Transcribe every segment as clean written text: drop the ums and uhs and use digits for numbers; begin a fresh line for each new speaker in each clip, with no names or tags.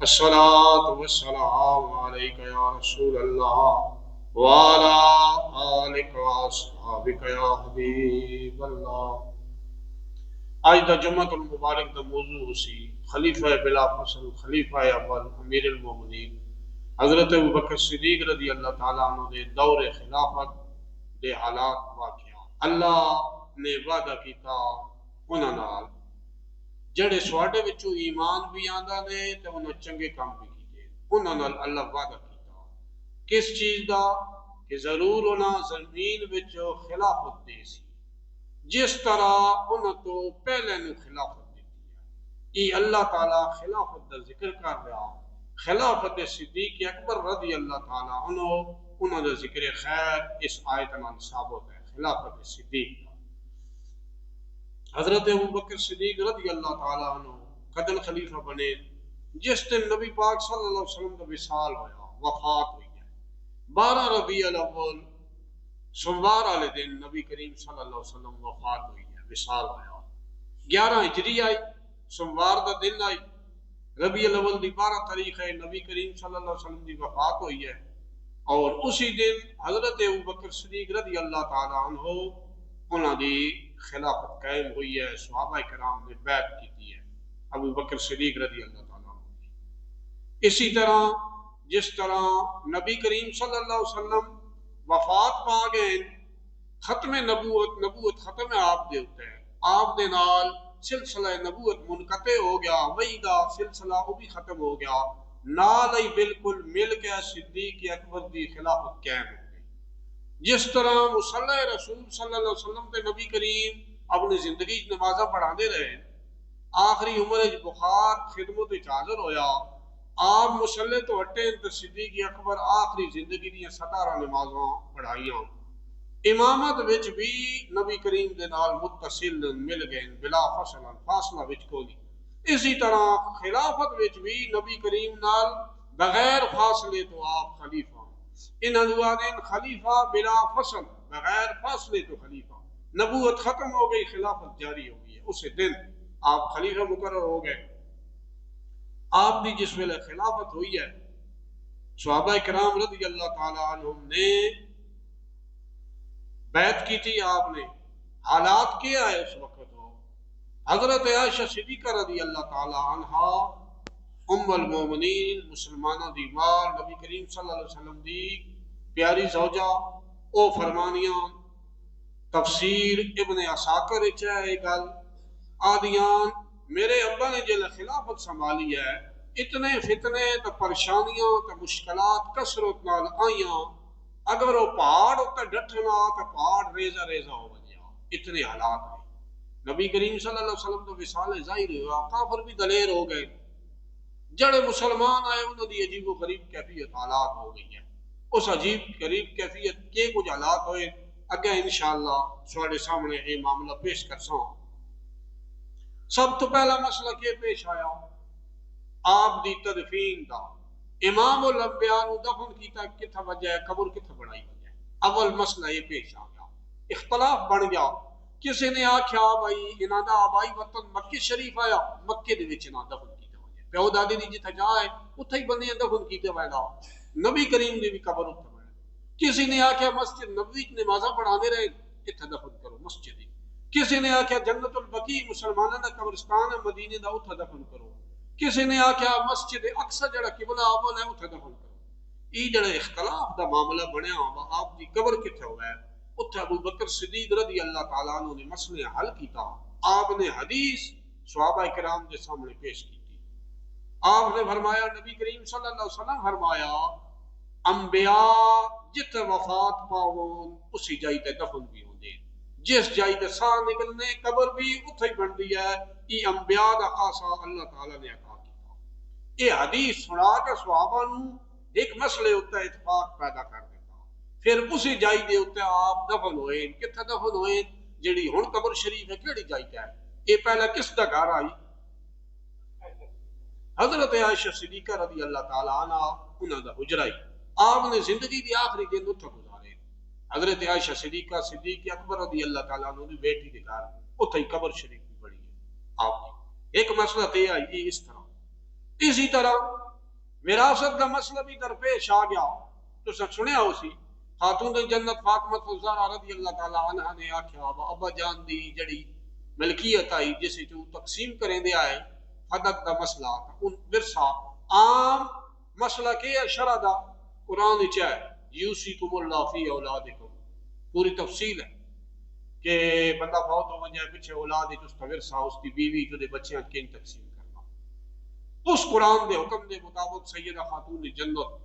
الصلاة والسلام علیک یا رسول اللہ وعلا آلک واصحابک یا حبیب اللہ۔ آج دا جمعۃ المبارک دا موضوع سی خلیفہ بلا فصل، خلیفہ اول امیر المومنین حضرت ابوبکر صدیق رضی اللہ تعالیٰ عنہ دے دور خلافت دے حالات واقعات۔ اللہ نے وعدہ کیتا انہاں نال جڑے سواڈے وچوں ایمان بھی آندا نے تے انہاں چنگے کام بھی کیتے، انہاں نال اللہ وعدہ کیتا کس چیز دا کہ ضرور انہاں زمین وچ خلافت دے سی جس طرح انہاں تو پہلے نو خلافت دیتی ہے۔ یہ اللہ تعالیٰ خلافت دا ذکر کر رہا، خلافت صدیق اکبر رضی اللہ تعالیٰ عنہ انہاں دا ذکر خیر اس آیت نال ثابت ہے۔ خلافت صدیق حضرت ابوبکر صدیق رضی اللہ تعالیٰ عنہ قدل خلیفہ بنے جس دن نبی پاک صلی اللہ علیہ وسلم کا وصال ہویا، وفات ہوئی ہے۔ 12 ربیع الاول سوموار والے دن نبی کریم صلی اللہ علیہ وسلم وفات ہوئی ہے، وصال ہویا۔ 11 ہجری آئی، سوموار دا دن آئی، ربیع الاول دی 12 تاریخ ہے، نبی کریم صلی اللہ علیہ وسلم دی وفات ہوئی ہے۔ اور اسی دن حضرت ابوبکر صدیق رضی اللہ تعالیٰ عنہ انہاں دی خلافت قائم ہوئی ہے۔ صحابہ کرام نے بیعت کی ہے ابو بکر صدیق رضی اللہ تعالیٰ عنہ۔ اسی طرح جس طرح نبی کریم صلی اللہ علیہ وسلم وفات پا گئے، ختم نبوت ختم ہے آپ دے ہوتے ہیں، آپ دے نال سلسلہ نبوت منقطع ہو گیا، وہی دا سلسلہ وہ بھی ختم ہو گیا، نال ہی بالکل مل کے صدیق اکبر دی خلافت قائم ہو گئی۔ جس طرح مصلی رسول صلی اللہ علیہ وسلم تے نبی کریم اپنی زندگی نمازہ پڑھاندے رہے، آخری عمر بخار خدمت حاضر ہویا، آپ مصلی تو ہٹے تے صدیق اکبر آخری زندگی دی 17 نمازاں پڑھائیاں۔ امامت وچ بھی نبی کریم دے نال متصل مل گئے بلا فصل، فاصلہ وچ کوئی۔ اسی طرح خلافت وچ بھی نبی کریم نال بغیر فاصلے تو آپ خلیفہ، انہاں دوادین خلیفہ بلا فصل، بغیر فاصلے تو خلیفہ۔ نبوت ختم ہو گئی، خلافت جاری ہو گئی ہے، اسے دن آپ خلیفہ مقرر ہو گئے۔ آپ دی جس ویلے خلافت ہوئی ہے، صحابہ کرام رضی اللہ تعالیٰ عنہم نے بیعت کی تھی آپ نے۔ حالات کیا ہے اس وقت ہو؟ حضرت عائشہ صدیقہ رضی اللہ تعالیٰ عنہ ام المومنین مسلمانوں دی ماں، نبی کریم صلی اللہ علیہ وسلم دی پیاری زوجہ، او فرمانیاں تفسیر ابن عساکر ہے گل آدیان میرے ابا نے جل خلافت سنبھالی ہے، اتنے فتنے تو پریشانیاں تو مشکلات کثرت نال آئیاں، اگر وہ پہاڑ اتنے ڈٹنا تو پہاڑ ریزہ ریزہ ہو گیا، اتنے حالات ہیں۔ نبی کریم صلی اللہ علیہ وسلم تو وصال ظاہر ہوا، کافر بھی دلیر ہو گئے، جڑے مسلمان آئے انہوں دی عجیب و غریب کیفیت حالات ہو گئی ہے۔ اس عجیب غریب کیفیت کے کچھ حالات ہوئے اگے انشاءاللہ سواڈے سامنے یہ معاملہ پیش کرساں۔ سب تو پہلا مسئلہ کیا پیش آیا؟ آپ دی تدفین دا۔ امام الانبیاء نو دفن کیتا کتھا وجہ ہے، قبر کتھا بڑائی وجہ ہے؟ اول مسئلہ یہ پیش آ گیا، اختلاف بن گیا۔ کسی نے آکھیا بھائی انہاں دا آبائی وطن مکہ شریف آیا، مکے دے وچ انہاں دفن کیتا وجہ، پیو دادی دی جتھا جائے اتھے ہی بندے دفن کیتے وجہ، نبی کریم دی بھی قبر اتھے بڑھے۔ کسی نے آکھیا مسجد نبوی وچ نمازاں پڑھاندے رہے، اتھے دفن کرو مسجد۔ کسی نے آکھیا جنت البقیع مسلمانوں دا قبرستان ہے مدینے دا، اتھے دفن کرو۔ کسی نے آکھیا مسجد اقصی جڑا قبلہ اول ہے اتھے دفن کرو۔ یہ جڑا اختلاف دا معاملہ بنیا آپ دی قبر کتھے ہوا ہے، اتھے ابو بکر صدیق رضی اللہ تعالیٰ عنہ نے مسئلے حل کیتا۔ آپ نے حدیث صحابہ کرام کے سامنے پیش کی تھی۔ آپ نے فرمایا، نبی کریم صلی اللہ علیہ وسلم فرمایا، انبیاء جتھے وفات پاون اسی جائی تے دفن بھی ہوندے، جس جائی تے ساہ نکلنے قبر بھی اتھے ہی بندی ہے۔ یہ انبیاء دا خاصہ اللہ تعالیٰ نے عطا کیتا۔ یہ حدیث سنا کے صحابہ نو ایک مسئلے اتنے اتفاق پیدا کر دیتا، پھر اسی جائی دے اتنے آپ دفن ہوئے۔ کتھے دفن ہوئے؟ جڑی ہن قبر شریف ہے کیڑی جائی تے ہے؟ یہ پہلے کس دا گھر آئی؟ حضرت عائشہ صدیقہ رضی اللہ تعالیٰ عنہ انہاں دا حجرہ ہی۔ آپ نے زندگی دی آخری دن اتھے گزارے۔ حضرت عائشہ صدیقہ صدیق اکبر رضی اللہ تعالیٰ عنہ دی بیٹی دے گھر اتھے ہی قبر شریف بھی بڑی ہے آپ کی۔ ایک مسئلہ تے آئی اس طرح۔ اسی طرح وراثت کا مسئلہ بھی درپیش آ گیا تو سنیا ہو سی خاتون جنت فاطمہ الزہرا رضی اللہ تعالی عنہ نے آکھیا ابا جان دی جڑی ملکیت آئی جسے جو تقسیم کریں دے آئے حدق دا مسئلہ ان ورثہ عام مسئلہ کیا شرع دا قرآن چاہے یوسیکم اللہ فی اولادکم پوری تفصیل ہے کہ بندہ فوت ہو جائے پیچھے اولاد اس کا ورثہ اس کی بیوی جو دے بچیاں کیں تقسیم کرنا اس قرآن دے حکم دے مطابق سیدہ خاتون جنت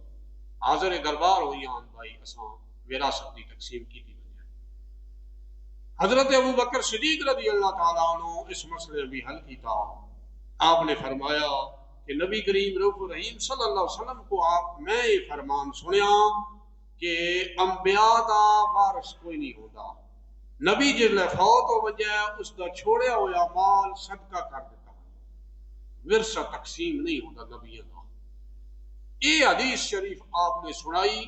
حاضر دربار ہوئی آن بھائی اساں وراثت دی تقسیم کی تھی بنیا حضرت ابو بکر صدیق رضی اللہ تعالیٰ عنہ اس مسئلے بھی حل کی تھا آپ نے فرمایا کہ نبی کریم رؤوف الرحیم صلی اللہ علیہ وسلم کو آپ میں یہ فرمان سنیا کہ انبیاء دا وارث کوئی نہیں ہوتا نبی جس لئے فوت ہو وجہ اس دا چھوڑیا ہویا مال صدقہ کر دیتا ورثہ تقسیم نہیں ہوتا نبی دا یہ حدیث شریف آپ نے سنائی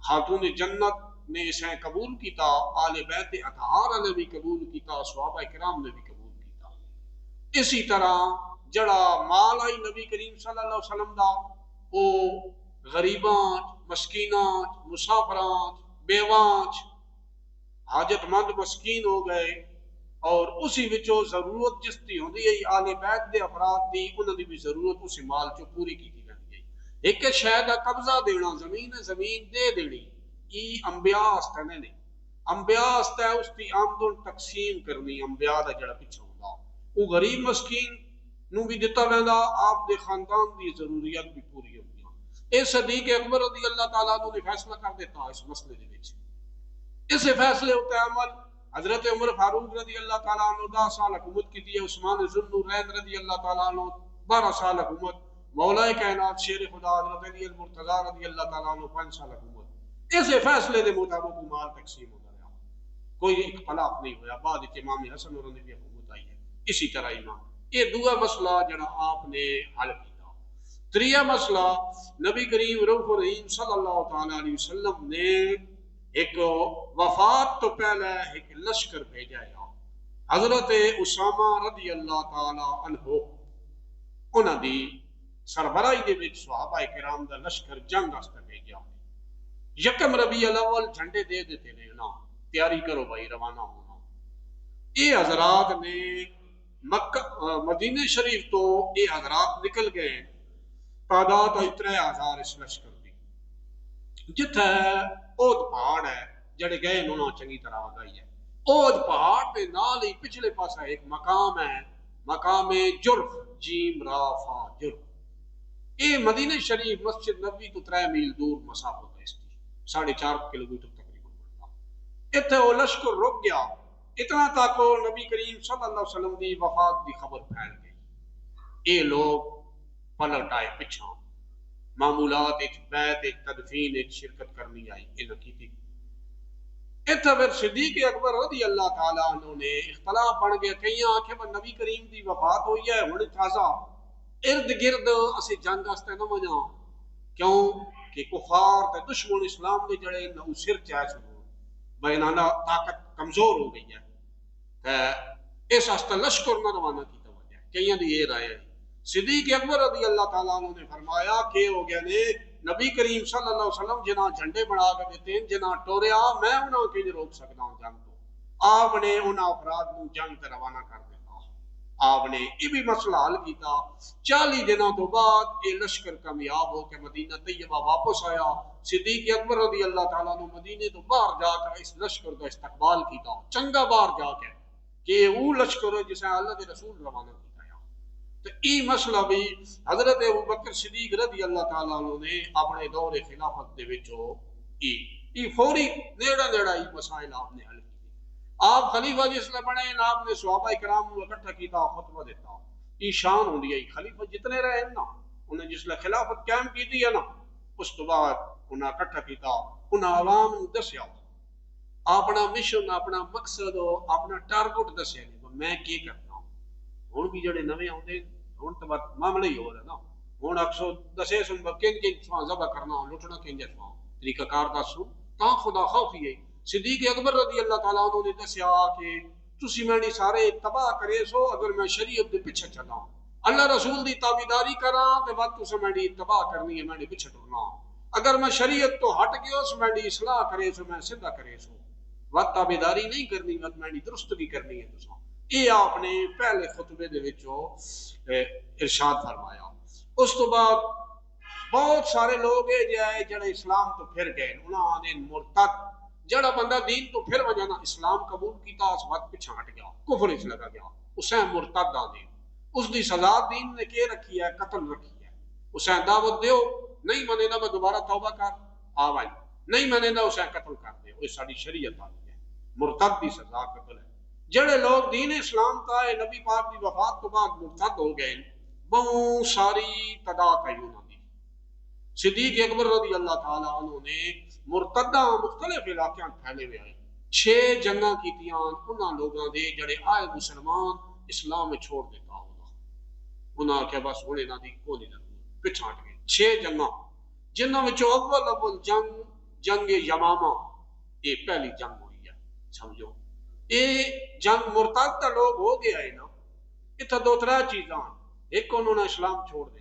خاتون جنت نے اسے قبول کیتا آل بیت اطہار نے بھی قبول کیتا صحابہ کرام نے بھی قبول کیتا اسی طرح جڑا مال آئی نبی کریم صلی اللہ علیہ وسلم دا او غریباں مسکیناں مسافراں بیواں حاجت مند مسکین ہو گئے اور اسی وچوں ضرورت جس دی ہوندی ہے آل بیت دے افراد دی انہاں دی بھی ضرورت اسی مال چوں پوری کی جاندی ہے ایک شے دا قبضہ دینا زمین دے دینی ای انبیاء واسطے نہیں انبیاء واسطے اس دی آمدن تقسیم کرنی انبیاء دا جڑا پیچھے ہوندا او غریب مسکین نو بھی دتا ویندا آپ دے خاندان دی ضروریات بھی پوری ہوندی اے صدیق اکبر رضی اللہ تعالیٰ عنہ نے فیصلہ کر دیتا اس مسئلے دے وچ اس فیصلے ہوتے عمل حضرت عمر فاروق رضی اللہ تعالیٰ عنہ 10 سال حکومت کی تھی عثمان ذوالنورین رضی اللہ تعالیٰ عنہ 12 سال حکومت مولا کائنات شیر خدا حضرت علی المرتضی رضی اللہ تعالیٰ عنہ 5 سال حکومت اس فیصلے دے مطابق مال تقسیم ہوتا رہا کوئی اختلاف نہیں ہوا بعد امام حسن اور نے بھی حکومت آئی ہے اسی طرح امام یہ دوسرا مسئلہ جڑا آپ نے حل کیا تریہ مسئلہ نبی کریم رؤوف الرحیم صلی اللہ تعالیٰ علیہ وسلم نے ایک وفات تو پہلے ایک لشکر بھیجا ہے حضرت اسامہ رضی اللہ تعالی عنہ انہاں دی سربراہی دے وچ صحابہ کرام دا لشکر جنگ واسطے بھیجا یکم ربیع الاول جھنڈے دے دیتے نے نا تیاری کرو بھائی روانہ ہونا یہ حضرات نے مکہ مدینہ شریف تو یہ حضرات نکل گئے تعداد 3000 اس لشکر دی جتھے اود پہاڑ ہے جڑے گئے انہوں چنگی طرح آگائی ہے اود پہاڑ دے نال ہی پچھلے پاسا ایک مقام ہے مقام جرف جیم را فا جرف یہ مدینہ شریف مسجد نبوی تو 3 میل دور مسافت ہے اس کی 4.5 کلومیٹر تقریباً بڑھتا اتنے وہ لشکر رک گیا اتنا تک نبی کریم صلی اللہ علیہ وسلم دی وفات دی خبر پھیل گئی یہ لوگ پلٹ آئے پچھاں معمولات بیعت تدفین شرکت کرنی آئی انہوں کی تھی اتنا پھر صدیق اکبر رضی اللہ تعالیٰ عنہ نے اختلاف بن گیا کہیں آنکھیں پر نبی کریم دی وفات ہوئی ہے ہونے تازہ ارد گرد اسے جنگ آستے نہ مجھا کیوں کہ کفار تے دشمن اسلام دے جڑے نو سر چاہ چھو بینانا طاقت کمزور ہو گئی ہے اس آستے لشکر نہ روانہ کی توجہ کہیں دی یہ رائے ہے صدیق اکبر رضی اللہ تعالیٰ عنہ نے فرمایا کہ ہو گیا نے نبی کریم صلی اللہ علیہ وسلم جنہ جھنڈے بڑھا کے دیتے ہیں جنہ ٹوریا میں انہوں کے لیے روک سکتا ہوں جنگ کو آپ نے انہوں افراد کو جنگ تے روانہ کر دیتا آپ نے یہ بھی مسئلہ حل کیتا 40 دنوں تو بعد یہ لشکر کامیاب ہو کے مدینہ طیبہ واپس آیا صدیق اکبر رضی اللہ تعالیٰ عنہ مدینے تو باہر جا کر اس لشکر کا استقبال کیتا چنگا باہر جا کے کہ وہ لشکر ہے جسے اللہ کے رسول روانہ کیتا تو ای مسئلہ بھی حضرت ابو بکر صدیق رضی اللہ تعالیٰ عنہ نے اپنے دور خلافت دے وچوں ای فوری نیڑا ای مسائل آپ نے حل کی آپ خلیفہ جس لئے بنے آپ نے صحابہ کرام کو اکٹھا کیتا خطبہ دیتا ای شان ہوندی ہے خلیفہ جتنے رہے نا انہیں جس لئے خلافت قائم کی دی ہے نا اس تو بعد انہیں اکٹھا کیتا انہیں عوام دسیا اپنا مشن اپنا مقصد اپنا ٹارگٹ دسیا میں کی کرتا ہوں بھی جڑے نوے آتے ہوں تو بات معاملہ ہی ہو رہا نا ہوں اکثر دسے سن کن سواں ذبح کرنا لٹنا کن سواں طریقہ کار دسوں تاں خدا خوفی ہے صدیق اکبر رضی اللہ تعالیٰ عنہ نے دسیا کہ تسی میں سارے تباہ کرے سو اگر میں شریعت دے پیچھے چلا اللہ رسول دی تابیداری کراں تے وقت تو میں اتباع کرنی ہے، میں پیچھے ٹرنا. اگر میں شریعت تو ہٹ گیا اس میں اصلاح کرے سو میں سیدھا کرے سو، وقت تابیداری نہیں کرنی، وقت میں درستگی کرنی ہے. تساں یہ آپ نے پہلے خطبے دے وچوں ارشاد فرمایا. اس تو بعد بہت سارے لوگ جڑے اسلام تو پھر گئے، انہاں نے مرتد، جڑا بندہ دین تو پھر وجانا اسلام قبول کیتا اس وقت پیچھے ہٹ گیا، کفر اس لگا گیا، اسے مرتد آدھے. اس دی سزا دین نے کیا رکھی ہے؟ قتل رکھی ہے. اسے دعوت دیو، نہیں منے نہ دوبارہ توبہ کر آوائی، نہیں منے نہ اسے قتل کر دے. وہ ساری شریعت آتی ہے، مرتد دی سزا قتل ہے. جڑے لوگ دین اسلام کا ہے نبی پاک دی وفات تو بعد مرتد ہو گئے، بہت ساری تعداد ہے انہوں نے. صدیق اکبر رضی اللہ تعالیٰ عنہ نے مرتدہ مختلف علاقوں پھیلے ہوئے آئے، 6 جنگاں کیتیاں انہاں لوگاں دے جڑے آئے مسلمان اسلام میں چھوڑ دیتا ہونا. انہاں کہ بس ہونے نہ دی کوئی نہیں، پچھا ہٹ گئے. 6 جنگاں جنہاں میں اول جنگ یمامہ، یہ پہلی جنگ ہوئی ہے. سمجھو یہ جنگ مرتد لوگ ہو گیا ہے نا. اتنا 2-3 چیزاں، ایک انہوں نے اسلام چھوڑ دیتا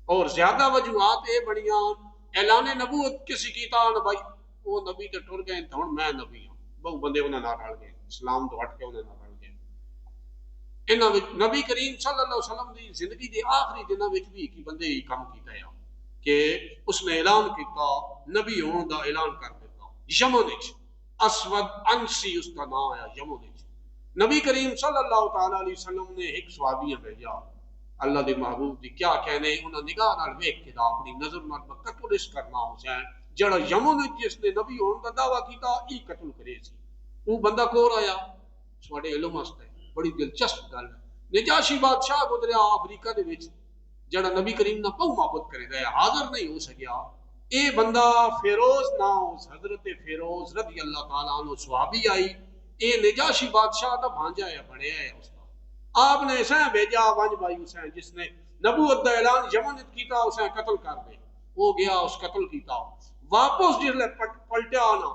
اور زیادہ وجوہات یہ بڑیاں. اعلان نبوت کسی کیتا نہ بھائی وہ نبی تے ٹر گئے تو ہن میں نبی ہوں، بہت بندے انہاں نال رل گئے، اسلام تو ہٹ کے انہاں نال رل گئے. انہاں وچ نبی کریم صلی اللہ علیہ وسلم دی زندگی دے آخری دناں وچ بھی کی بندے ہی کام کیتا ہے کہ اس نے اعلان کیتا، نبی ہون دا اعلان کر دیتا. یمن وچ اسود انسی اس دا نام آیا یمن وچ. نبی کریم صلی اللہ تعالی علیہ وسلم نے ایک صحابی بھیجا، اللہ دے محبوب دی کیا کہنے، انہاں نگاہ نال ویکھ کے اپنی نظر نال قتل اس کرنا حسین جڑا یمن جس نے نبی ہون دا دعویٰ کیتا ای قتل کرے سی. وہ بندہ کون آیا؟ سواڈے علم واسطے بڑی دلچسپ گل ہے. نجاشی بادشاہ گزریا افریقہ دے وچ جڑا نبی کریم نہ بہت محبت کرے گا، حاضر نہیں ہو سکیا. اے بندہ فیروز نام، حضرت فیروز رضی اللہ تعالیٰ عنہ صحابی آئی، اے نجاشی بادشاہ دا بھانجا ہے، بڑے ہے اس کا. آپ نے اسے بھیجا ونج بھائی حسین جس نے نبوت دا اعلان یمن کیتا اسے قتل کر دے. وہ گیا اس قتل کیتا. واپس جس لے پلٹیا آنا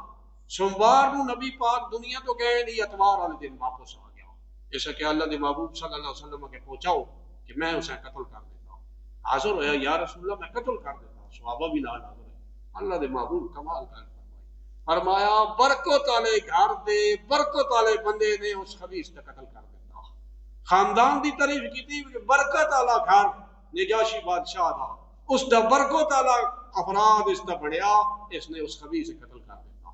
سوموار نو نبی پاک دنیا تو گئے نہیں، اتوار والے دن واپس آ گیا. جیسا کہ اللہ دے محبوب صلی اللہ علیہ وسلم کے پہنچاؤ کہ میں اسے قتل کر دیتا ہوں. حاضر ہویا یا رسول اللہ میں قتل کر دیتا ہوں. صحابہ بھی نال حاضر ہے. اللہ دے محبوب کمال کر فرمایا برکت والے گھر دے برکت والے بندے نے اس خبیث کا قتل کر دیتا. خاندان دی تعریف کی تھی کہ برکت والا گھر نجاشی بادشاہ دا، اس دا برکت والا افراد اس دا بڑھیا، اس نے اس خبیث سے قتل کر دیتا.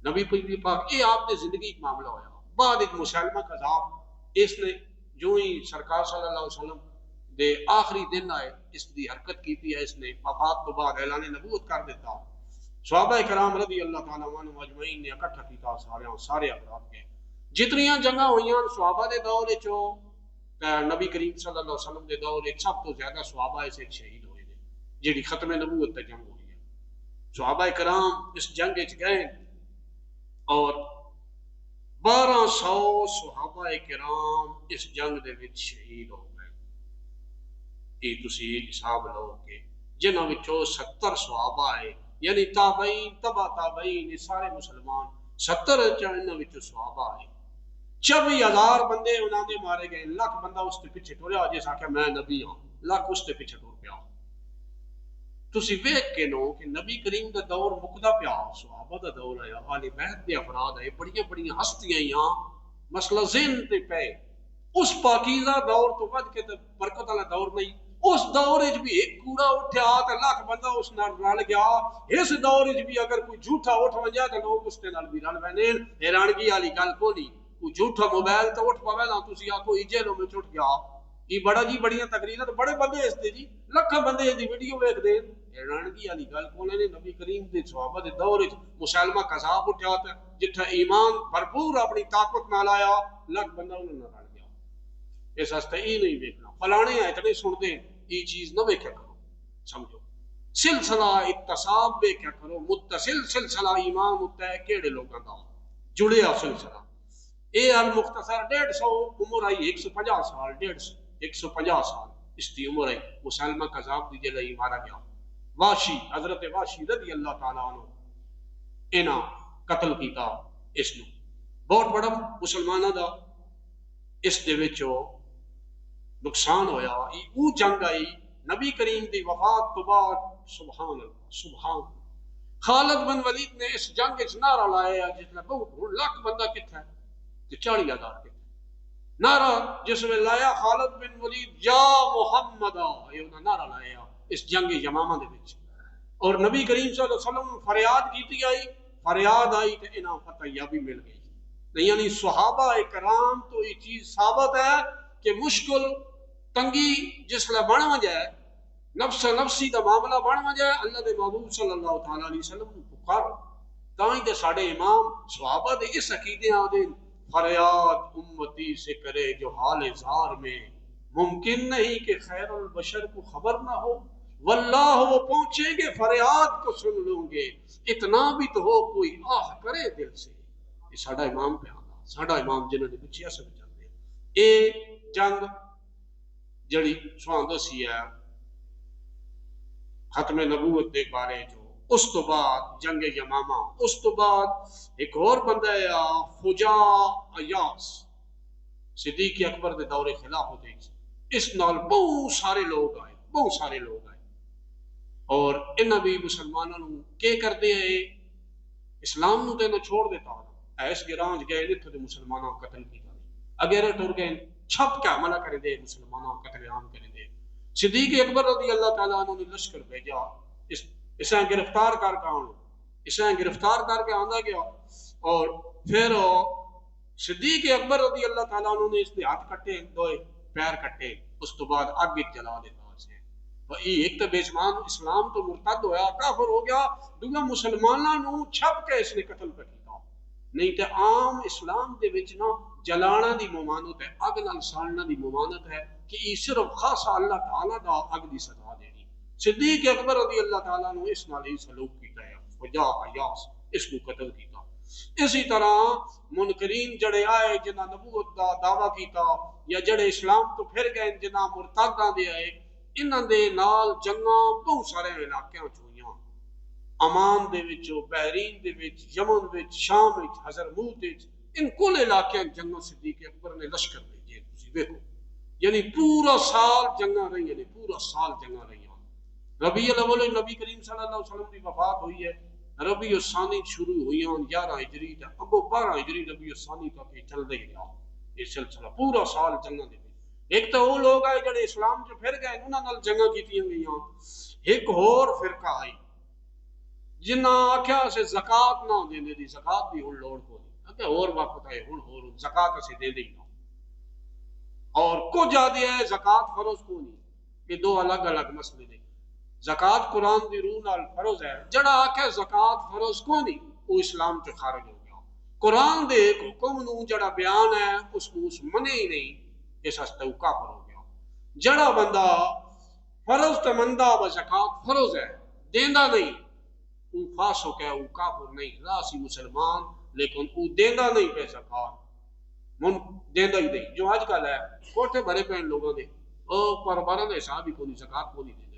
نبی پاک یہ آپ نے زندگی ایک معاملہ ہویا. بعد ایک مسلمہ کذاب اس نے جو ہی سرکار صلی اللہ علیہ وسلم دے آخری دن آئے اس دی حرکت کی تھی، اس نے وفات تو بعد اعلان نبوت کر دیتا. صحابہ کرام رضی اللہ تعالیٰ عنہ اجمعین نے اکٹھا کیتا سارے افراد کے. جتنیاں جنگاں ہوئیاں صحابہ دے دور وچ، نبی کریم صلی اللہ علیہ وسلم دے دور وچ سب تو زیادہ صحابہ اس شہید ہوئے نے جیڑی ختم نبوت تے جنگ ہوئی ہے. صحابہ کرام اس جنگ وچ گئے اور 1200 صحابہ کرام اس جنگ دے وچ شہید ہو گئے. یہ تسی حساب لو کہ جنہاں وچوں 70 صحابہ آئے یعنی تابعین تبع تابعین یہ سارے مسلمان 70 انہاں وچوں صحابہ آئے. 24,000 بندے انہاں نے مارے گئے. 1,00,000 بندہ اس کے پیچھے ٹریا جس آکھیا میں نبی ہاں، 1,00,000 اس کے پیچھے ٹر پیا. تسی ویکھ کے نو کہ نبی کریم دا دور مکدا پیا، صحابہ دا دور آیا، اہل بیت دے افراد آئے، بڑیاں بڑیاں ہستیاں آئیاں. مسئلہ ذہن تے پے اس پاکیزہ دور تو ود کے برکت والا دور نہیں. اس دور وچ بھی ایک کوڑا اٹھیا تے 1,00,000 بندہ اس نال رل گیا. اس دور وچ بھی اگر کوئی جھوٹا اٹھ ونجا تے لوگ اس نال بھی رل ویندے. حیرانگی والی گل کوئی کوئی جھوٹا موبائل تے اٹھ پاوے نا تسی آکھو جیلوں وچ اٹھ گیا. یہ بڑا جی بڑیاں تقریراں تے بڑے بندے اس تے جی لکھاں بندے اس دی ویڈیو ویکھدے. حیرانگی والی گل کوئی نہیں. نبی کریم دے صحابہ دے دور وچ مسلمہ کذاب اٹھیا تے جتھے ایمان بھرپور اپنی طاقت نال آیا 1,00,000 بندہ انہاں نال رل گیا. اس واسطے یہ نہیں ویکھنا فلانے اتنے سن دے یہ چیز نہ ویکھیا کرو. سمجھو سلسلہ اتصاب ویکھیا کرو، متصل سلسلہ ایمان ہوتا ہے کیڑے لوگاں دا جڑیا سلسلہ. اے المختصر 150 عمر آئی 150 سال 150 سال اس دی عمر آئی. مسلمہ کذاب دی جلئی مارا گیا. واشی حضرت واشی رضی اللہ تعالیٰ عنہ انہاں قتل کیتا اس نو. بہت بڑا مسلمانہ دا اس دے وچوں نقصان ہویا او جنگ آئی نبی کریم دی وفات تو بعد سبحان اللہ سبحان اللہ خالد بن ولید نے اس جنگ وچ نعرہ لایا جس نے بہت لاکھ بندہ کتھا ہے تے 40,000 کتھا نعرہ جس میں لایا خالد بن ولید یا محمد یہ انہاں نعرہ لایا اس جنگ یمامہ دے وچ اور نبی کریم صلی اللہ علیہ وسلم فریاد کیتی آئی فریاد آئی تے انہاں فتح یابی مل گئی یعنی صحابہ کرام تو یہ چیز ثابت ہے کہ مشکل تنگی جس لئے بڑھ وجائے نفس نفسی دا معاملہ بڑھ وجائے اللہ دے محبوب صلی اللہ تعالیٰ علیہ وسلم نے پکار تائیں دے ساڑھے امام صحابہ دے اس عقیدے آدھے فریاد امتی سے کرے جو حال اظہار میں ممکن نہیں کہ خیر البشر کو خبر نہ ہو واللہ وہ پہنچیں گے فریاد کو سن لوں گے اتنا بھی تو ہو کوئی آہ کرے دل سے یہ ساڑھا امام پہ آنا ساڑھا امام جنہوں نے بچیا سے بچاتے ہیں اے جنگ جڑی سوان دسی ہے ختم نبوت دے بارے جو اس تو بعد جنگ یمامہ اس تو بعد ایک اور بندہ ہے فجا ایاس صدیق اکبر دے دور خلافت اس نال بہت سارے لوگ آئے اور انہاں بھی مسلمانوں کے کردے ہیں اسلام نو تے نہ چھوڑ دیتا ایس گرانج گئے اتھے دے مسلمانوں قتل کیتا اگر ٹر گئے چھپ کے حملہ کرے دے مسلمانوں قتل عام کرے دے صدیق اکبر رضی اللہ تعالیٰ عنہ نے لشکر بھیجا اسے گرفتار کر کے آندا گیا اور پھر صدیق اکبر رضی اللہ تعالیٰ عنہ نے اس کے ہاتھ کٹے دوئے پیر کٹے اس تو بعد آگ جلا دیتا ایک تو بیزمان اسلام تو مرتد ہویا کافر ہو گیا دوسرا مسلمانوں چھپ کے اس نے قتل کر کیتا نہیں تے عام اسلام دے وچ نا جلانا دی ممانت ہے اگ نال سالنا دی ممانت ہے کہ یہ صرف خاصا اللہ تعالیٰ دا اگ دی سزا دینی صدیق اکبر رضی اللہ تعالیٰ نے اس نال ہی سلوک کیتا ہے فجا ایاس اس کو قتل کیتا اسی طرح منکرین جڑے آئے جنہاں نبوت دا دعویٰ کیتا یا جڑے اسلام تو پھر گئے جنہاں مرتداں دے آئے انہاں دے نال جنگاں بہت سارے علاقیاں ہوئیاں امان دے وچ بحرین دے وچ یمن وچ شام وچ حضرموت وچ ان کل علاقیاں جنگاں صدیق اکبر نے لشکر بھیجے تسی دیکھو یعنی پورا سال جنگاں رہی ربیع الاول نبی کریم صلی اللہ علیہ وسلم کی وفات ہوئی ہے ربیع الثانی شروع ہوئی ہیں 11 ہجری تے ابو 12 ہجری ربیع الثانی تک یہ چل رہی رہا یہ سلسلہ پورا سال جنگاں دے ایک تو وہ لوگ آئے جڑے اسلام جو پھر گئے انہاں نال جنگاں کیتیاں گئیاں ایک اور فرقہ آئی جنہاں آکھیا سے زکات نہ دیندے دی زکات دی ہن لوڑ کو نہیں اور وقت ہے ہن ہور زکات اسے دے دیں اور کچھ آدھے ہے زکات فرض کو نہیں یہ دو الگ الگ مسئلے نے زکات قرآن دی روح نال فرض ہے جڑا آکھے زکات فرض کو نہیں وہ اسلام سے خارج ہو گیا قرآن دے ایک حکم نو جڑا بیان ہے اس کو اس منے ہی نہیں اس ہستے وہ کافر ہو گیا جڑا بندہ فرض تے مندہ و زکات فرض ہے دیندا نہیں وہ فاسق ہے وہ کافر نہیں راسی مسلمان لیکن وہ دیندا نہیں پہ زکات من دیندا ہی نہیں جو آج کل ہے کوٹھے بھرے پہ لوگوں دے او پر بارہ نے حساب ہی کوئی زکات کو نہیں دیندے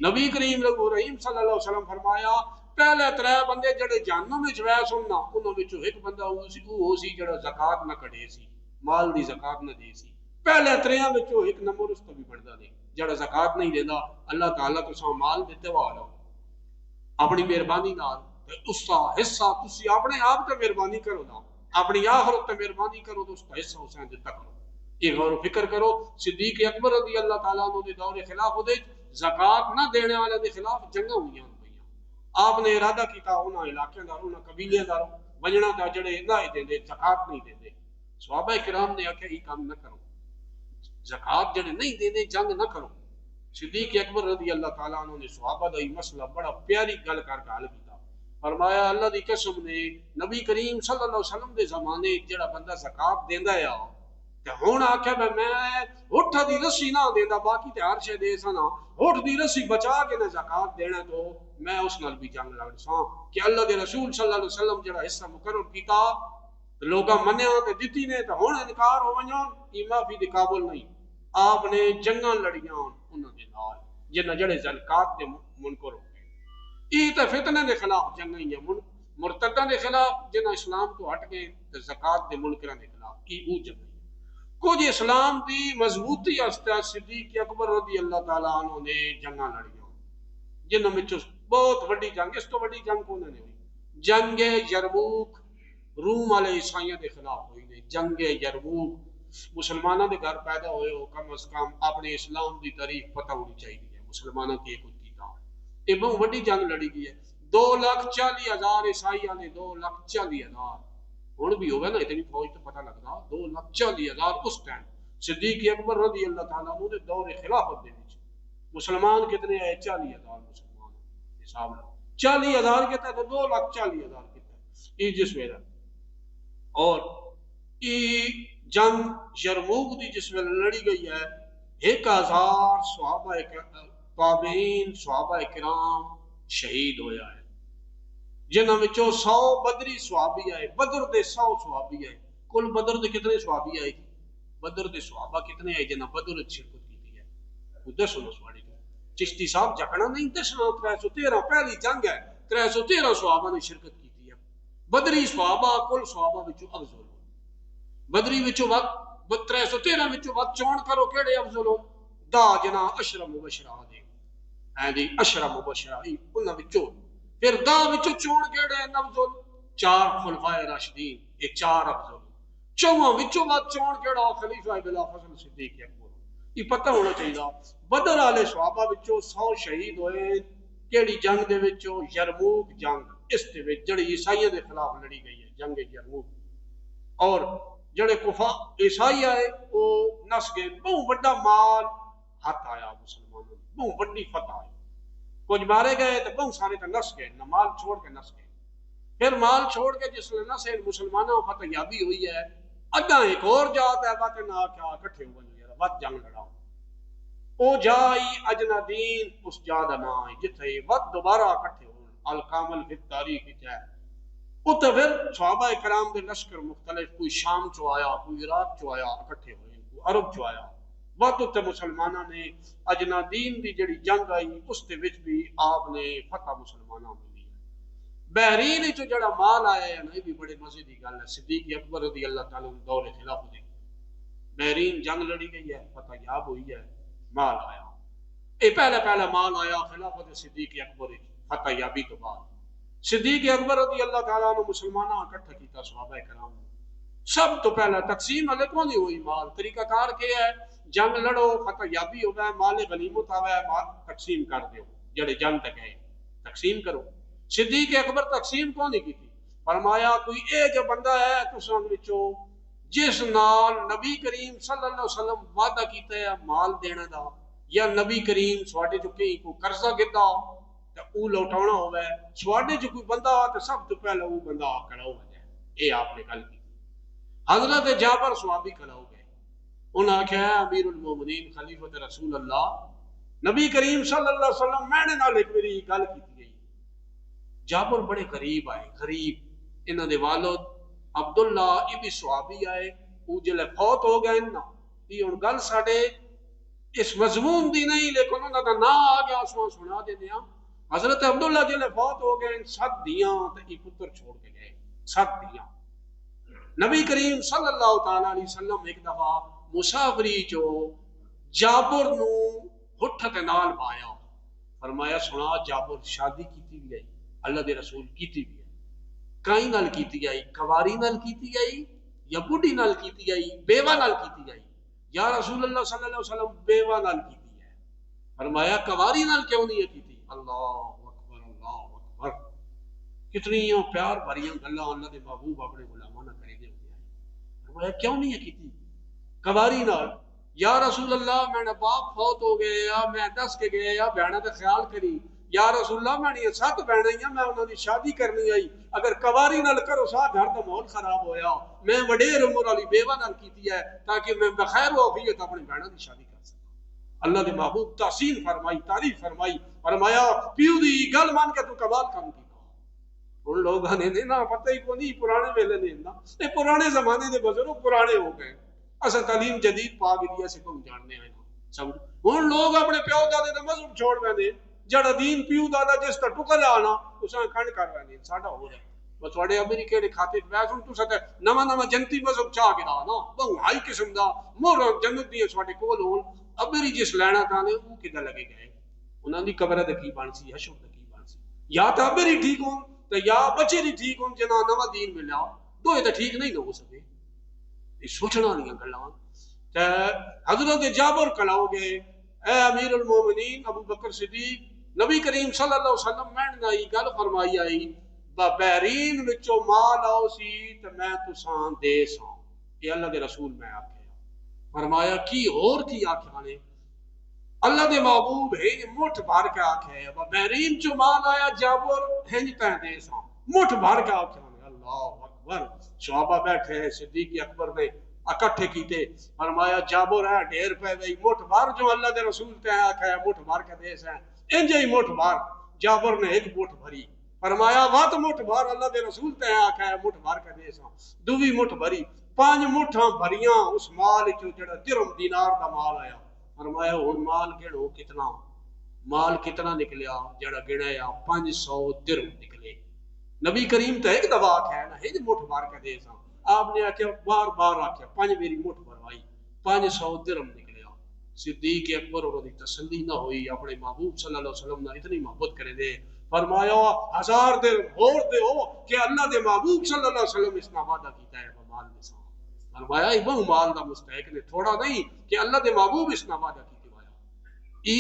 نبی کریم رحیم صلی اللہ علیہ وسلم فرمایا پہلے 3 بندے جڑے جہنم وچ وے سننا انہاں وچوں ایک بندہ وہ سی جڑا زکات نہ کڈے سی مال دی زکات نہ دے سی پہلے 3 وچوں ایک نمبر اس تو بھی بڑھدا نہیں جڑا زکات نہیں دیندا اللہ تعالیٰ تساں مال دتے والا اپنی مہربانی نال اس کا حصہ تسی اپنے آپ تے مہربانی کرو نا اپنی آخرت تے مہربانی کرو تو اس کا حصہ حسین دتا کرو یہ غور و فکر کرو صدیق اکبر رضی اللہ تعالیٰ عنہ دے دور خلافت وچ زکات نہ دینے والے دے خلاف جنگاں ہوئیاں آپ نے ارادہ کیتا انہاں علاقے دا انہاں قبیلے دا وجنا دا جڑے نہ دیندے زکات نہیں دیندے صحابہ کرام نے آکھیا یہ کام نہ کرو زکات جڑے نہیں دیندے جنگ نہ کرو صدیق اکبر رضی اللہ تعالیٰ عنہ نے صحابہ دا یہ مسئلہ بڑا پیاری گل کر کے حل کیتا فرمایا اللہ دی قسم نے نبی کریم صلی اللہ علیہ وسلم دے زمانے جڑا بندہ زکات دیندا ہے تے ہن آکھیا میں اٹھ دی رسی نہ دیندا باقی تے ہر شے دے سنا اٹھ دی رسی بچا کے نہ زکات دینا تو میں اس نال بھی جنگ لڑ ساں کہ اللہ دے رسول صلی اللہ علیہ وسلم جڑا حصہ مقرر کیتا لوگاں منیا تے دتی نے تے ہن انکار ہو ونجن یہ معافی دے قابل نہیں آپ نے جنگاں لڑیاں انہاں دے نال جنہاں جڑے زکات دے منکر ہو گئے یہ تے فتنے دے خلاف جنگاں ہی مرتداں دے خلاف جنہاں اسلام تو ہٹ گئے تے زکات دے منکراں دے خلاف کی وہ جنگ کچھ اسلام دی مضبوطی واسطے صدیق اکبر رضی اللہ تعالیٰ عنہ نے جنگاں لڑیاں، جنہاں میں بہت وڈی جنگ، اس تو وڈی جنگ کون نے ہوئی؟ جنگ یرموک، روم والے عیسائیوں کے خلاف ہوئی نے جنگ یرموک۔ مسلمانوں کے گھر پیدا ہوئے ہو، کم از کم اپنے اسلام کی تاریخ پتہ ہونی چاہیے مسلمانوں کی ایک ہوتی تھا۔ یہ بہت وڈی جنگ لڑی گئی ہے، 2,40,000 عیسائی نے، 2,40,000 ہوں بھی ہوگا نا اتنی فوج تو پتہ لگتا، 2,40,000 اس ٹائم صدیق اکبر رضی اللہ تعالیٰ عنہ نے دور خلافت دے وچ۔ مسلمان کتنے آئے؟ 40,000 مسلمان حساب لو، 40,000 کے تحت 2,40,000 کے تحت یہ جس ویلے اور یہ جنگ یرموک دی جس ویلے لڑی گئی ہے، 1,000 صحابہ تابعین صحابہ کرام شہید ہویا ہے، جنہاں وچوں 100 بدری صحابی آئے، بدر دے 100 صحابی آئے۔ کل بدر دے کتنے صحابی آئے؟ بدر دے صحابہ کتنے آئے جنہاں بدر وچ شرکت کی ہے؟ وہ دسو سواڑی چشتی صاحب جھکنا نہیں دسنا، 313 پہلی جنگ ہے، 313 صحابہ نے شرکت کی ہے۔ بدری صحابہ کل صحابہ وچوں افضل، بدری وچوں وقت 313 وچوں وقت چون کرو کیڑے افضل ہو؟ دا جنا اشرا مبشرہ دے ہیں جی، اشرا مبشرہ انہاں وچوں، پھر دا وچوں چون کیڑے افضل؟ 4 خلفائے راشدین، یہ 4 افضل۔ چواں وچوں وقت چون کیڑا؟ خلیفہ بلا فضل صدیق اکبر۔ یہ پتہ ہونا چاہیے بدر والے صحابہ وچوں 100 شہید ہوئے کیڑی جنگ دے وچوں؟ یرموک جنگ، اس دے وچ جڑی عیسائیوں دے خلاف لڑی گئی ہے جنگ یرموک۔ اور جڑے عیسائی آئے وہ نس گئے، بہت بڑا مال ہاتھ آیا مسلمانوں نے، بہت بڑی فتح آئی، کچھ مارے گئے تو بہت سارے تو نس گئے، نہ مال چھوڑ کے نس گئے۔ پھر مال چھوڑ کے جس نے نسے مسلمانوں فتح یابی ہوئی ہے، اگاں ایک اور جات ہے بات نہ کیا کٹھے ہو گئے یار بات جنگ لڑاؤ، او جائی اجنادین اس جا دا نا ہے جتھے وقت دوبارہ کٹھے ہو الکامل فی تاریخ ہے۔ اتنے پھر صحابہ کرام دے لشکر مختلف، کوئی شام چو آیا، کوئی عراق چو آیا، اکٹھے ہوئے، کوئی عرب چو آیا۔ وقت اتنے مسلمانوں نے اجنادین دی جڑی جنگ آئی اس دے وچ بھی آپ نے فتح مسلمانوں ملی ہے۔ بحرین چو جڑا مال آیا ہے نا، یہ بھی بڑے مزے دی گل ہے، صدیق اکبر رضی اللہ تعالیٰ عنہ دور خلافت دی بحرین جنگ لڑی گئی ہے، فتح یاب ہوئی ہے، مال آیا، یہ پہلا مال آیا خلافت صدیق اکبر فتح یابی تو بعد۔ صدیق اکبر رضی اللہ تعالیٰ عنہ مسلمانوں اکٹھا کیتا صحابہ کرام نے، سب تو پہلا تقسیم علیہ کون ہوئی مال، طریقہ کار کیا ہے؟ جنگ لڑو فتح یابی ہو گئے، مال غنیمت آوے مال تقسیم کر دیو، جڑے جنگ تک گئے تقسیم کرو۔ صدیق اکبر تقسیم کون نہیں کی تھی؟ فرمایا کوئی ایک بندہ ہے تساں وچوں جس نال نبی کریم صلی اللہ علیہ وسلم وعدہ کیتا ہے مال دینے دا، یا نبی کریم سواڈے جو کہیں کو قرضہ گدا تو او لوٹانا ہوئے، سواڈے جو کوئی بندہ تو سب تو پہلے وہ بندہ کھڑا ہو جائے، یہ آپ نے گل کی۔ حضرت جابر صحابی کھڑا ہو گئے، انہوں نے کہا امیر المومنین خلیفۃ رسول اللہ نبی کریم صلی اللہ علیہ وسلم میں نے نال ایک میری گل کی گئی۔ جابر بڑے غریب آئے، غریب، انہوں نے والد عبداللہ ابن صحابی آئے، وہ جلے فوت ہو گئے نا، یہ ان گل ساڑے اس مضمون دی نہیں لیکن انہوں نے نا آ گیا اس میں سنا دے دیا۔ حضرت عبداللہ جلے فوت ہو گئے 7 دیاں تو ایک پتر چھوڑ کے گئے، 7 دیاں۔ نبی کریم صلی اللہ تعالیٰ علیہ وسلم ایک دفعہ مسافری جو جابر نو ہٹھت نال بایا، فرمایا سنا جابر شادی کیتی بھی آئی، اللہ دے رسول کیتی بھی آئی، کائیں نال کیتی آئی؟ کواری نال کیتی آئی یا بوڑھی نال کیتی آئی، بیوہ نال کیتی آئی؟ یا رسول اللہ صلی اللہ علیہ وسلم بیوہ نال کیتی ہے۔ فرمایا کواری نال کیوں نہیں کیتی؟ اللہ اکبر اللہ اکبر، کتنی پیار بھریاں گلاں اللہ دے محبوب اپنے غلاماں نال کرے دے ہوندے ہیں۔ فرمایا کیوں نہیں کیتی کواری نال؟ یا رسول اللہ میں نے باپ فوت ہو گئے یا میں دس کے گئے یا بہنوں کا خیال کری، یا رسول اللہ میں نے 7 بہنیں ہیں میں انہوں نے شادی کرنی آئی، اگر کواری نال کرو سا گھر کا ماحول خراب ہویا، میں وڈیر عمر والی بیوہ نال کیتی ہے تاکہ میں بخیر و عافیت اپنی بہنوں کی شادی کر سکا۔ اللہ دے محبوب تحسین فرمائی، تعریف فرمائی، فرمایا پیو دی گل مان کے تو کمال کام کیتا۔ ان لوگوں نے نا پتہ ہی کو نہیں پرانے ویلے نے نا، یہ پرانے زمانے دے بزرگ پرانے ہو گئے، اصل تعلیم جدید پا گئی سے کوئی جاننے ہیں سب۔ ہن لوگ اپنے پیو دادے دا مذہب چھوڑ ویندے، جڑا دین پیو دادا جس تا ٹکر آنا اساں کھنڈ کر ویندے، ساڈا ہو رہا ہے۔ بس تھوڑے امریکے نے کھاتے ویسے ہوں تسا تے نواں نواں جنتی مذہب چاہ کے دا نا بہو ہائی قسم دا مور جنت دی تھوڑے کول ہون امری جس لینا تانے او کدا لگے گئے انہاں دی قبر تے کی بن سی حشر تے کی بن سی یا تے امری ٹھیک ہون تے یا بچے دی ٹھیک ہون جنا نواں دین ملیا دوئے تے ٹھیک نہیں ہو سکے یہ سوچنا نہیں گلاں تے حضرت جابر کلاو گے اے امیر المومنین ابو بکر صدیق نبی کریم صلی اللہ علیہ وسلم میں نے گل فرمائی آئی بحرین وچوں مال آؤ سی تے میں تساں دے ساں یہ اللہ دے رسول میں آکھیا فرمایا کی اور کی آکھیا نے اللہ دے محبوب ہنج مٹھ بھر کے آکھیا بحرین چوں مال آیا جابر ہنج تے دے ساں مٹھ بھر کے آکھیا نے اللہ اکبر صحابہ بیٹھے ہیں صدیق اکبر نے اکٹھے کیتے فرمایا جابر ہے ڈھیر پہ گئی مٹھ بھر جو اللہ دے رسول تے آکھیا مٹھ بھر کے دے ساں انجے ہی مٹھ بھر جابر نے ایک مٹھ بھری فرمایا وات مٹھ بھر اللہ دے رسول تے آکھیا مٹھ بھر کے دے ساں دووی مٹھ بھری 5 مٹھاں بھریاں اس مال وچوں جڑا درہم دینار دا مال آیا فرمایا ہن مال گھڑو کتنا مال کتنا نکلیا جڑا گنایا 500 درہم نکلے نبی کریم تے ایک دفعہ آکھیا نا ہن مٹھ بھر کے دے ساں آپ نے آکھیا بار بار آکھیا 5 میری مٹھ بھروائی 500 درہم نکلیا صدیق اکبر اور دی تسلی نہ ہوئی اپنے محبوب صلی اللہ علیہ وسلم نے اتنی محبت کرے دے فرمایا 1000 درہم اور دے ہو کہ اللہ دے محبوب صلی اللہ علیہ وسلم اس نے وعدہ کیتا ہے مال دے سان فرمایا یہ بہو مال دا مستحق نے تھوڑا نہیں کہ اللہ دے محبوب اس نے وعدہ کیتے وایا ای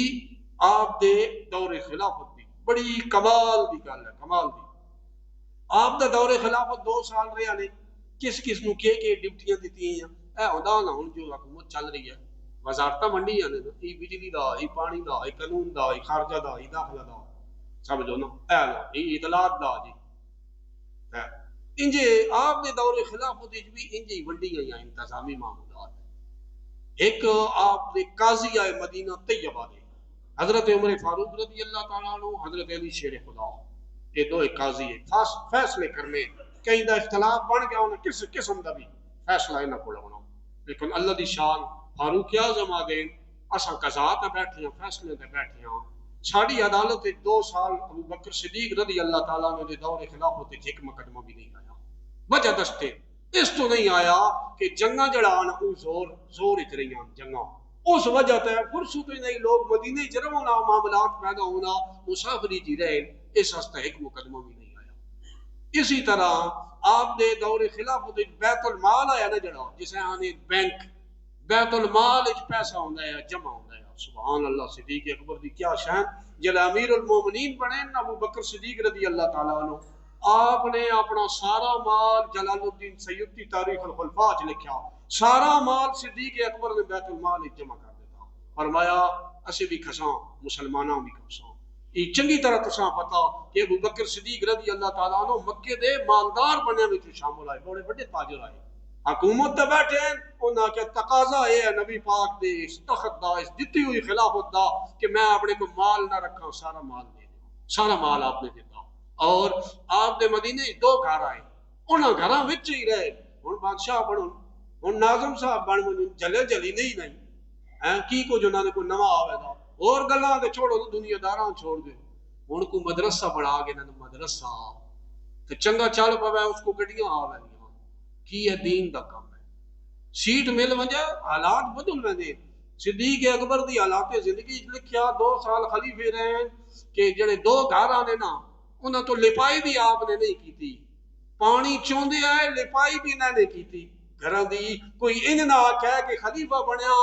آپ دے دور خلافت دی بڑی کمال دی گل ہے کمال دی آپ دا دور خلافت 2 سال رہیا نے کس کس نو کہ ڈیوٹیاں دتی ہیں اے ہوندا نہ ہن جو حکومت چل رہی ہے وزارتاں منڈیاں نے ای بجلی دا ای پانی دا ای قانون دا ای خارجہ دا ای داخلہ دا سمجھو نا اے اطلاعات دا جی انجے آپ نے دور خلافت بھی انجے ونڈی گئی ہیں انتظامی معاملات ایک آپ نے قاضی آئے مدینہ طیبہ دے حضرت عمر فاروق رضی اللہ تعالیٰ عنہ حضرت علی شیر خدا یہ دو ایک قاضی ہے فیصلے کرنے کہیں دا اختلاف بن گیا انہیں کس قسم دا بھی فیصلہ نہ کو ہونا لیکن اللہ دی شان فاروق اعظم آ گئے اساں قضا تے بیٹھے ہیں فیصلے تے بیٹھے ہیں ساڑی عدالت 2 سال ابو بکر صدیق رضی اللہ تعالیٰ عنہ دے دور خلافت ایک مقدمہ بھی نہیں آیا وجہ دستے اس تو نہیں آیا کہ جنگاں جڑا آنا او زور اچ رہی ہیں جنگاں اس وجہ تے فرصت نہیں لوگ مدینے چ رہنا معاملات پیدا ہونا مسافری جی رہے اس واسطے ایک مقدمہ بھی نہیں آیا اسی طرح آپ دے دور خلافت بیت المال آیا نا جڑا جسے آنے بینک بیت المال اچ پیسہ ہوندا ہے جمع ہوندا ہے سبحان اللہ صدیق اکبر دی کیا شان جل امیر المومنین بنے ابو بکر صدیق رضی اللہ تعالیٰ عنہ آپ نے اپنا سارا مال جلال الدین سیوطی تاریخ الخلفاء چ لکھیا سارا مال صدیق اکبر نے بیت المال جمع کر دیتا فرمایا اسے بھی کھساں مسلماناں بھی کھساں یہ چنگی طرح تساں پتا کہ ابو بکر صدیق رضی اللہ تعالیٰ عنہ مکے دے مالدار بننے میں شامل آئے بڑے بڑے تاجر آئے حکومت تے بیٹھے ہیں انہاں کے تقاضا ہے نبی پاک دے اس تخت دا اس دتی ہوئی خلافت دا کہ میں اپنے کو مال نہ رکھاں سارا مال دے دوں سارا مال آپ نے دیتا اور آپ دے مدینے 2 گھر آئے انہاں گھراں وچ ہی رہے ہن بادشاہ بنن ہن ناظم صاحب بن جلے جلی نہیں ہیں کی کو جو نے کوئی نواں آوے دا اور گلاں تے چھوڑو دنیا داراں چھوڑ دے ہن کو مدرسہ بنا کے نہ مدرسہ تے چنگا چل پوے اس کو گڈیاں آوے کی ہے دین دا کام ہے سیٹ مل ونجا حالات بدل ویندے صدیق اکبر دی حالات زندگی لکھیا 2 سال خلیفے رہے کہ جڑے 2 گھر آنے نا انہاں تو لپائی بھی آپ نے نہیں کیتی پانی چوندے آئے لپائی بھی نہ نے کیتی گھراں دی کوئی ان نہ آکھے کہ خلیفہ بنیا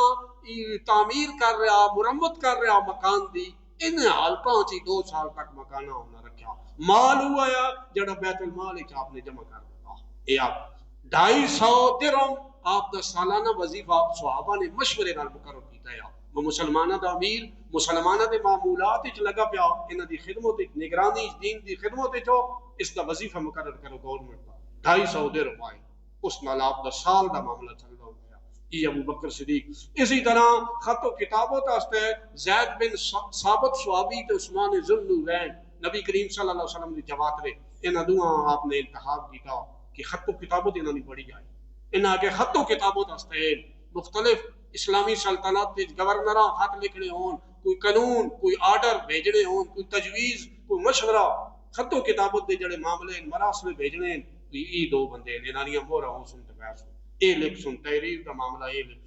تعمیر کر رہا مرمت کر رہا مکان دی ان حالتاں چ 2 سال تک مکانہ ہونا رکھیا مال ہوا یا جڑا بیت المال وچ آپ نے جمع کر دیتا اے آپ 250 درہم آپ دا سالانہ وظیفہ صحابہ نے مشورے نال مقرر کیتا ہے وہ مسلمانہ دا امیر مسلمانہ دے معمولات وچ لگا پیا انہاں دی خدمت نگرانی دین دی خدمت وچ اس دا وظیفہ مقرر کرو گورنمنٹ دا 250 درہم آئے اس نال آپ دا سال دا معاملہ چل رہا ہویا یہ ابو بکر صدیق اسی طرح خط و کتابت واسطے زید بن ثابت صحابی تے عثمان ذوالنورین نبی کریم صلی اللہ علیہ وسلم دی جواترے انہاں دوہاں آپ نے انتخاب کیتا کہ خط و کتابت انہوں نے پڑھی جائے انہاں کے خط و کتابت واسطے مختلف اسلامی سلطنت گورنراں خط لکھنے ہون کوئی قانون کوئی آرڈر بھیجنے ہون کوئی تجویز کوئی مشورہ خطو کتابت دے جڑے معاملے مراسل بھیجنے یہ دو بندے نے انہاں دیاں مہراں ہو سن تے بیٹھ سن اے لکھ سن تحریر دا معاملہ اے لکھ سن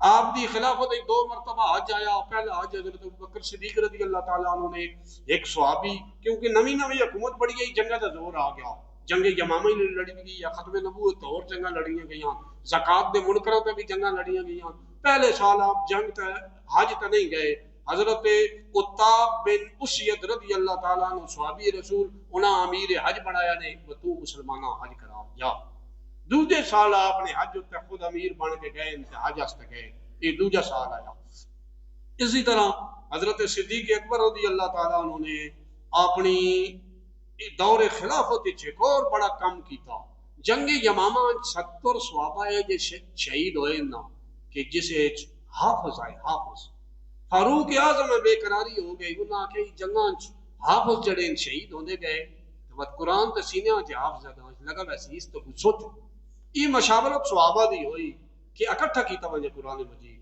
آپ دی خلافت دو مرتبہ حج آیا پہلا حج حضرت ابوبکر صدیق رضی اللہ تعالیٰ عنہ نے ایک صحابی کیونکہ نویں حکومت بڑی گئی جنگا دا زور آ گیا جنگ یمامہ ہی لڑی گئی یا ختم نبوت اور جنگاں لڑیاں گئیاں زکات دے منکروں تے بھی جنگاں لڑیاں گئیاں پہلے سال آپ جنگ تے حج تے نہیں گئے حضرت عتاب بن اسید رضی اللہ تعالیٰ عنہ صحابی رسول انہاں امیر حج بنایا نے تو مسلمانہ حج کرا جا دوسرے سال آپ نے حج تے خود امیر بن کے گئے حج واسطے گئے یہ دوسرا سال آیا اسی طرح حضرت صدیق اکبر رضی اللہ تعالیٰ عنہ نے اپنی دور خلافت ایک اور بڑا کام کیتا جنگ یمامہ 70 صحابہ ہے جو شہید ہوئے نا کہ جسے حافظ آئے حافظ فاروق اعظم بے قراری ہو گئی انہاں کہ جنگاں حافظ جڑے شہید ہوندے گئے تو قرآن تے سینے وچ حافظ لگا ویسے اس تو سوچو یہ مشاورت صحابہ دی ہوئی کہ اکٹھا کیتا وجہ قرآن مجید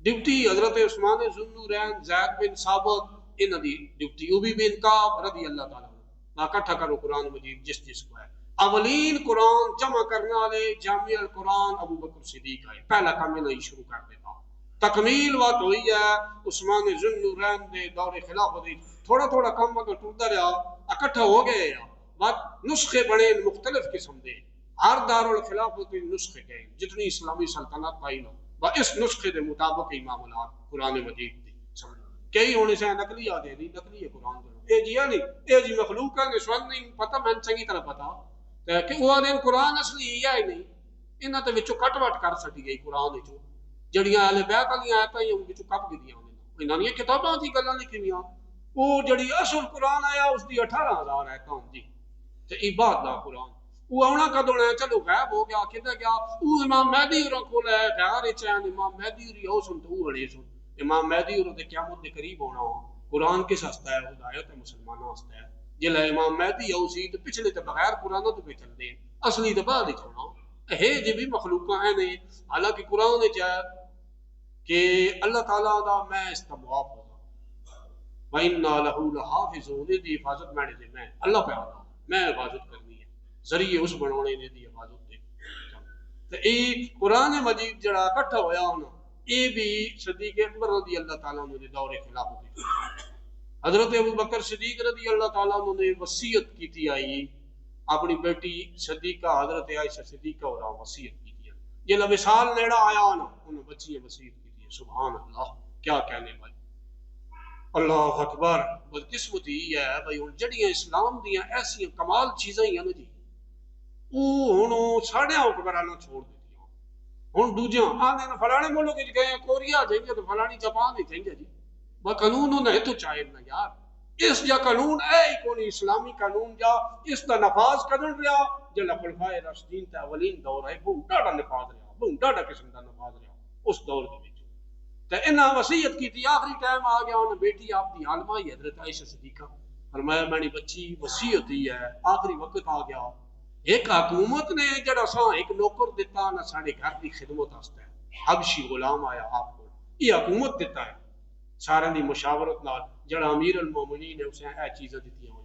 ڈیوٹی حضرت عثمان ذوالنورین زید بن ثابت انہاں دی ڈیوٹی ابی بن کعب رضی اللہ تعالیٰ عنہ اکٹھا کرو قرآن مجید جس کو ہے اولین قرآن جمع کرنے والے جامع القرآن ابو بکر صدیق ہے پہلا کام انہاں شروع کر دیتا تکمیل وقت ہوئی ہے عثمان ذوالنورین دے دور خلافت تھوڑا تھوڑا کام اگر ٹرتا رہا اکٹھا ہو گئے بات نسخے بنے مختلف قسم دے ہر دارالخلافت نسخے گئے جتنی اسلامی سلطنت پائی لو اس نسخے دے مطابق ہی معاملات قرآن مجید دی کئی ہونے سے نقلی آ دے دی نقلی ہے قرآن دے اے جی نہیں اے جی مخلوق ہے نسوان نہیں پتہ میں چنگی طرح پتا کہ وہ دین قرآن اصلی ہی ہے نہیں انہاں تے وچوں کٹ وٹ کر سٹی گئی قرآن وچوں جڑیاں اہل بیت والی آیتاں ہی وچوں کٹ گئیاں انہاں نے کتاباں دی گلاں لکھیاں وہ جڑی اصل قرآن آیا اس دی 18000 آیتاں ہوندی تے عبادت دا قرآن وہ آنا کدوں ہے چلو غائب ہو گیا کدھر گیا وہ امام مہدی اور کول ہے غار چین امام مہدی اور او سن تو اڑے سن امام مہدی اور دے قیامت دے قریب ہونا قرآن کس واسطے ہے ہدایت مسلماناں واسطے ہے جلا امام مہدی او سی تے پچھلے تے بغیر قرآن تو پہ چل دے اصلی تے بعد وچ ہونا ہے جی بھی مخلوقاں ہیں نے حالانکہ قرآن وچ ہے کہ اللہ تعالیٰ دا میں استمواف ہوگا وَإِنَّا لَهُ لَحَافِظُونَ دی حفاظت میں اللہ پہ آتا میں حفاظت کرنی ذریعے اس بنانے نے دی حفاظت دے تو یہ قرآن مجید جڑا اکٹھا ہویا ہونا یہ بھی صدیق اکبر رضی اللہ تعالیٰ عنہ نے دور خلافت حضرت ابوبکر صدیق رضی اللہ تعالیٰ عنہ نے وصیت کی تھی آئی اپنی بیٹی صدیقہ حضرت عائشہ صدیقہ اور وصیت کی تھی یہ لوصال نیڑا آیا نا انہوں بچی وصیت کی تھی سبحان اللہ کیا کہنے بھائی اللہ اکبر بدقسمتی یہ ہے بھائی جڑیاں اسلام دیاں ایسی کمال چیزاں ہی ہیں نا جی وہ ساڑھے حکمرانوں چھوڑ دیتی ہوں دوجیاں آنے فلانے ملک گئے کوریا جائیں گے تو فلانی جاپان ہی جائیں گے جی وہ قانون انہیں تو چاہے نا یار اس جا قانون اے ہی کونی اسلامی قانون جا اس دا نفاذ کرن رہا جلا خلفائے راشدین تے اولین دور ہے بہت ڈاڈا نفاذ رہا بہت ڈاڈا قسم دا نفاذ رہا اس دور دے وچ تے انہاں وصیت کی تھی آخری ٹائم آ گیا انہاں بیٹی آپ دی عالمہ ہی حضرت عائشہ صدیقہ فرمایا میری بچی وصیت دی ہے آخری وقت آ گیا ایک حکومت نے جڑا سا ایک نوکر دیتا نہ ساڑے گھر دی خدمت آستا ہے حبشی غلام آیا آپ کو یہ حکومت دیتا ہے سارے دی مشاورت نال جڑا امیر المومنین ہے اسے اے چیزیں دیتی ہوئے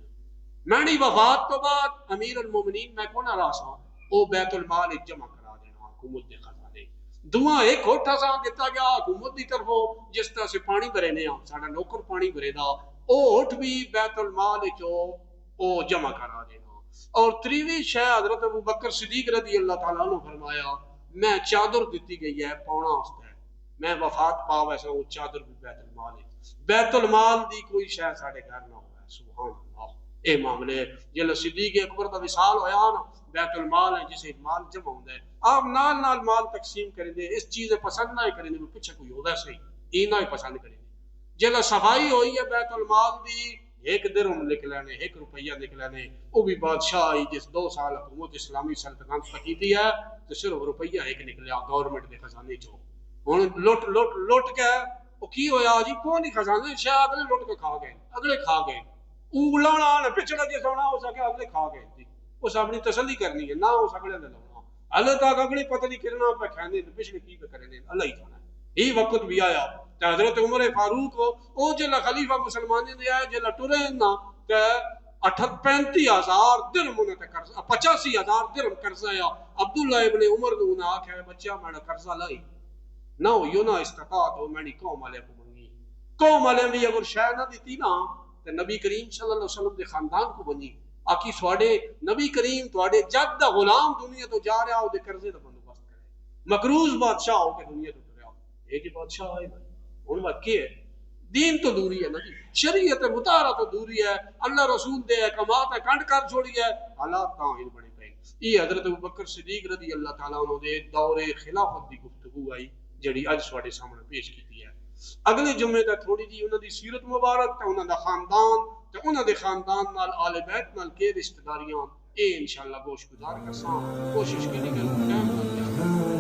میں وفات تو بعد امیر المومنین میں کون راسا او بیت المال جمع کرا دینا حکومت دے خزانے دعا ایک ہوٹا سا دیتا گیا حکومت دی طرفوں جس طرح سے پانی بھرے نے ساڑا نوکر پانی بھرے دا او ہوٹ بھی بیت المال جو او جمع کرا دینا اور تریوی شہ حضرت ابوبکر صدیق رضی اللہ تعالیٰ عنہ فرمایا میں چادر دیتی گئی ہے پونا واسطے میں وفات پا ویسا وہ چادر بھی بیت المال ہے بیت المال دی کوئی شہ ساڑے گھر نہ ہوا ہے سبحان اللہ اے معاملے جل صدیق اکبر دا وصال ہویا نا بیت المال ہے جسے مال جمع ہوتا ہے آپ نال مال تقسیم کریں دے اس چیزیں پسند نہ کریں دے پیچھے کوئی ہوتا ہے صحیح یہ نہ پسند کریں دے جل صفائی ہوئی ہے بیت المال دی ایک درہم نکلنے ایک روپیہ نکلنے وہ بھی بادشاہ جس 2 سال حکومت اسلامی سلطنت کی دی ہے تو صرف روپیہ ایک نکلیا گورنمنٹ دے خزانے چو ہن لٹ کے وہ کی ہویا جی کون نہیں خزانے شاہ اگلے لٹ کے کھا گئے اگلے کھا گئے اولانا نہ پچھلا جس ہونا ہو سکے اگلے کھا گئے جی اس اپنی تسلی کرنی ہے نہ اس اگلے دے لاؤنا اللہ تک اگلے پتہ نہیں کرنا پہ کھانے پچھلے کی پہ کرنے اللہ ہی کھانا ہے یہی وقت بھی آیا حضرت عمر فاروق او جلا خلیفہ مسلمان نے آیا جلا ٹرے نا کہ 35,000 درہم انہوں نے قرضہ 85,000 درہم قرضہ ہے عبداللہ ابن عمر نے انہوں آکھا ہے بچہ میرا قرضہ لائی نہ ہو نہ استطاعت ہو میری قوم والے کو منگی قوم والے بھی اگر شاید نہ دیتی نا تو نبی کریم صلی اللہ علیہ وسلم کے خاندان کو بنی آکی سواڑے نبی کریم تواڑے جد دا غلام دنیا تو جا رہا ہو دے قرضے دا بندوبست کرے مقروض بادشاہ ہو کے دنیا تو رہا ہو ایک ہی بادشاہ آئے بھائی ان بات کیا ہے دین تو دوری ہے نا جی شریعت مطالعہ تو دوری ہے اللہ رسول دے کمات ہے کنڈ کر چھوڑی ہے حالات تاں بڑے پہ یہ حضرت ابوبکر صدیق رضی اللہ تعالیٰ عنہ دے دور خلافت دی گفتگو آئی جڑی اج سواڈے سامنے پیش کی ہے اگلے جمعے دا تھوڑی جی انہاں دی سیرت مبارک تے انہاں دا خاندان تے انہاں دے خاندان نال آل بیت نال کے رشتہ داریاں اے انشاءاللہ گوش گزار کرساں کوشش کی نہیں کہ ٹائم لگ جائے